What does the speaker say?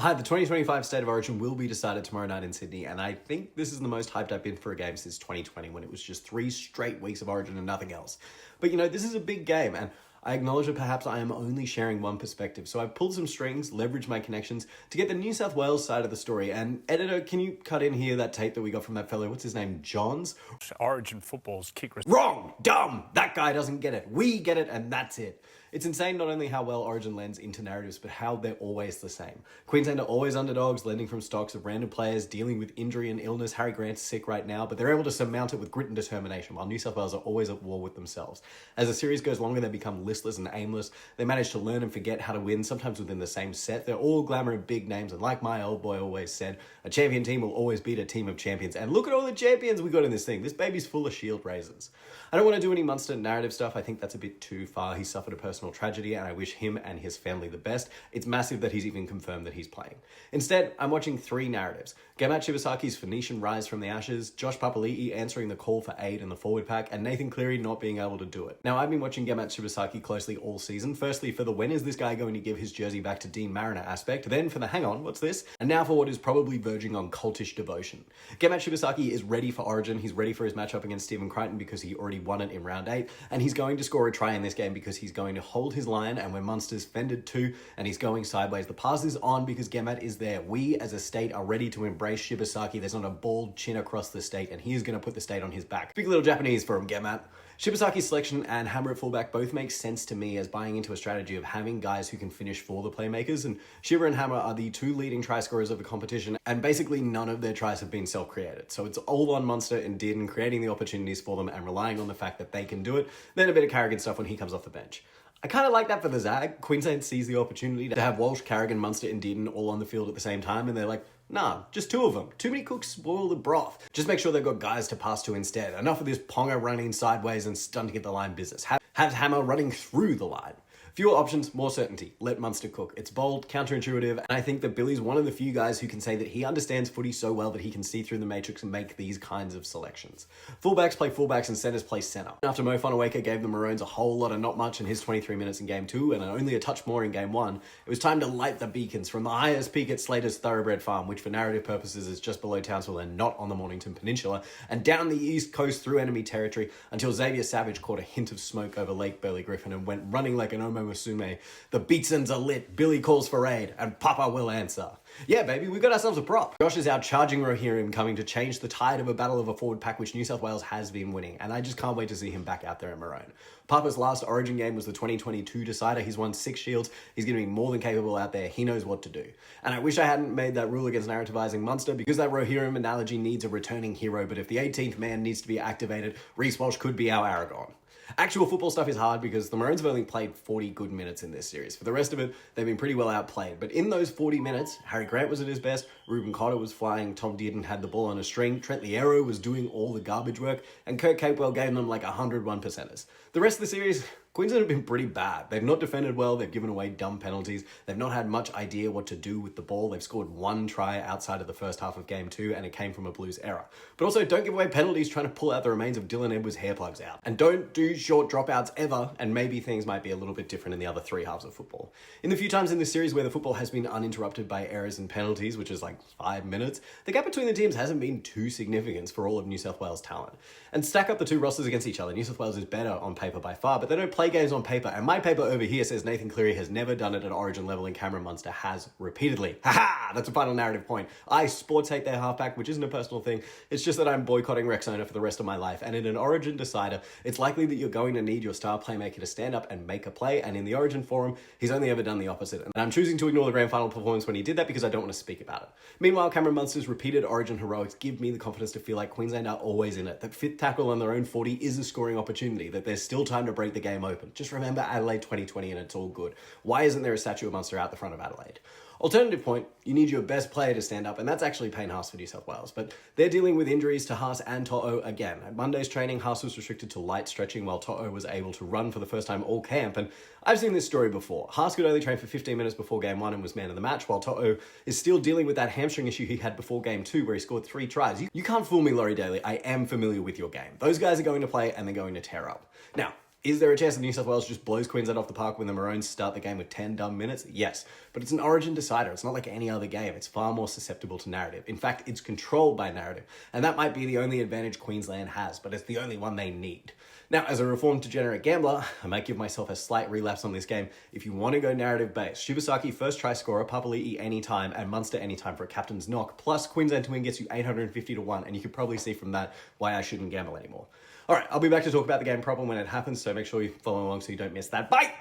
Hi, the 2025 State of Origin will be decided tomorrow night in Sydney, and I think this is the most hyped I've been for a game since 2020 when it was just 3 straight weeks of Origin and nothing else. But this is a big game, and I acknowledge that perhaps I am only sharing one perspective, so I've pulled some strings, leveraged my connections to get the New South Wales side of the story. And editor, can you cut in here that tape that we got from that fellow, what's his name, Johns? Origin football's kick. Wrong! Dumb! That guy doesn't get it. We get it, and that's it. It's insane not only how well Origin lends into narratives, but how they're always the same. Queensland are always underdogs, lending from stocks of random players, dealing with injury and illness. Harry Grant's sick right now, but they're able to surmount it with grit and determination, while New South Wales are always at war with themselves. As the series goes longer, they become listless and aimless. They manage to learn and forget how to win, sometimes within the same set. They're all glamour and big names, and like my old boy always said, a champion team will always beat a team of champions. And look at all the champions we got in this thing. This baby's full of shield raisers. I don't want to do any Munster narrative stuff. I think that's a bit too far. He suffered a personal tragedy, and I wish him and his family the best. It's massive that he's even confirmed that he's playing. Instead, I'm watching 3 narratives. Gemat Shibasaki's Phoenician rise from the ashes, Josh Papali'i answering the call for aid in the forward pack, and Nathan Cleary not being able to do it. Now, I've been watching Gemat Shibasaki closely all season. Firstly, for the when is this guy going to give his jersey back to Dean Mariner aspect, then for the hang on, what's this? And now for what is probably verging on cultish devotion. Gemat Shibasaki is ready for Origin. He's ready for his matchup against Stephen Crichton because he already won it in round 8, and he's going to score a try in this game because he's going to hold his line, and when Munster's fended too, and he's going sideways, the pass is on because Gemat is there. We as a state are ready to embrace Shibasaki. There's not a bald chin across the state, and he is going to put the state on his back. Big little Japanese for him, Gemat. Shibasaki's selection and Hammer at fullback both make sense to me as buying into a strategy of having guys who can finish for the playmakers, and Shiba and Hammer are the 2 leading try scorers of the competition, and basically none of their tries have been self-created. So it's all on Munster and Dearden creating the opportunities for them and relying on the fact that they can do it, then a bit of Carrigan stuff when he comes off the bench. I kind of like that for the Zag. Queensland sees the opportunity to have Walsh, Carrigan, Munster and Dearden all on the field at the same time, and they're like, nah, just 2 of them. Too many cooks spoil the broth. Just make sure they've got guys to pass to instead. Enough of this Ponga running sideways and stunting at the line business. Have Hammer running through the line. Fewer options, more certainty. Let Munster cook. It's bold, counterintuitive, and I think that Billy's one of the few guys who can say that he understands footy so well that he can see through the matrix and make these kinds of selections. Fullbacks play fullbacks and centers play center. After Mo Fonuwake gave the Maroons a whole lot of not much in his 23 minutes in Game 2 and only a touch more in Game 1, it was time to light the beacons from the highest peak at Slater's Thoroughbred Farm, which for narrative purposes is just below Townsville and not on the Mornington Peninsula, and down the east coast through enemy territory until Xavier Savage caught a hint of smoke over Lake Burley Griffin and went running like an Omo Musume. The Beatsons are lit, Billy calls for aid, and Papa will answer. Yeah, baby, we got ourselves a prop. Josh is out charging Rohirrim, coming to change the tide of a battle of a forward pack which New South Wales has been winning, and I just can't wait to see him back out there at Maroon. Papa's last Origin game was the 2022 decider. He's won 6 shields. He's going to be more than capable out there. He knows what to do. And I wish I hadn't made that rule against narrativizing Munster because that Rohirrim analogy needs a returning hero, but if the 18th man needs to be activated, Reece Walsh could be our Aragon. Actual football stuff is hard because the Maroons have only played 40 good minutes in this series. For the rest of it, they've been pretty well outplayed. But in those 40 minutes, Harry Grant was at his best, Ruben Cotter was flying, Tom Dearden had the ball on a string, Trent Liero was doing all the garbage work, and Kurt Capewell gave them like 101 percenters. The rest of the series, Queensland have been pretty bad. They've not defended well, they've given away dumb penalties, they've not had much idea what to do with the ball, they've scored 1 try outside of the first half of Game 2, and it came from a Blues error. But also, don't give away penalties trying to pull out the remains of Dylan Edwards' hair plugs out. And don't do short dropouts ever, and maybe things might be a little bit different in the other 3 halves of football. In the few times in this series where the football has been uninterrupted by errors and penalties, which is like 5 minutes, the gap between the teams hasn't been too significant for all of New South Wales' talent. And stack up the 2 rosters against each other, New South Wales is better on paper by far, but they don't play games on paper, and my paper over here says Nathan Cleary has never done it at Origin level and Cameron Munster has repeatedly. Haha! That's a final narrative point. I sports hate their halfback, which isn't a personal thing. It's just that I'm boycotting Rexona for the rest of my life, and in an Origin decider, it's likely that you're going to need your star playmaker to stand up and make a play, and in the Origin forum, he's only ever done the opposite, and I'm choosing to ignore the grand final performance when he did that because I don't want to speak about it. Meanwhile, Cameron Munster's repeated Origin heroics give me the confidence to feel like Queensland are always in it, that 5th tackle on their own 40 is a scoring opportunity, that there's still time to break the game open. Just remember Adelaide 2020 and it's all good. Why isn't there a statue of Munster out the front of Adelaide? Alternative point, you need your best player to stand up, and that's actually Payne Haas for New South Wales. But they're dealing with injuries to Haas and To'o again. At Monday's training, Haas was restricted to light stretching while To'o was able to run for the first time all camp. And I've seen this story before. Haas could only train for 15 minutes before Game 1 and was man of the match, while To'o is still dealing with that hamstring issue he had before Game 2 where he scored 3 tries. You can't fool me, Laurie Daly. I am familiar with your game. Those guys are going to play and they're going to tear up. Now, Is there a chance that New South Wales just blows Queensland off the park when the Maroons start the game with 10 dumb minutes? Yes. But it's an Origin decider. It's not like any other game. It's far more susceptible to narrative. In fact, it's controlled by narrative. And that might be the only advantage Queensland has, but it's the only one they need. Now, as a reformed degenerate gambler, I might give myself a slight relapse on this game. If you want to go narrative-based, Shibasaki first try scorer, Papali'i anytime, and Munster anytime for a captain's knock, plus Queensland to win gets you 850 to 1, and you can probably see from that why I shouldn't gamble anymore. All right, I'll be back to talk about the game proper when it happens, so make sure you follow along so you don't miss that. Bye!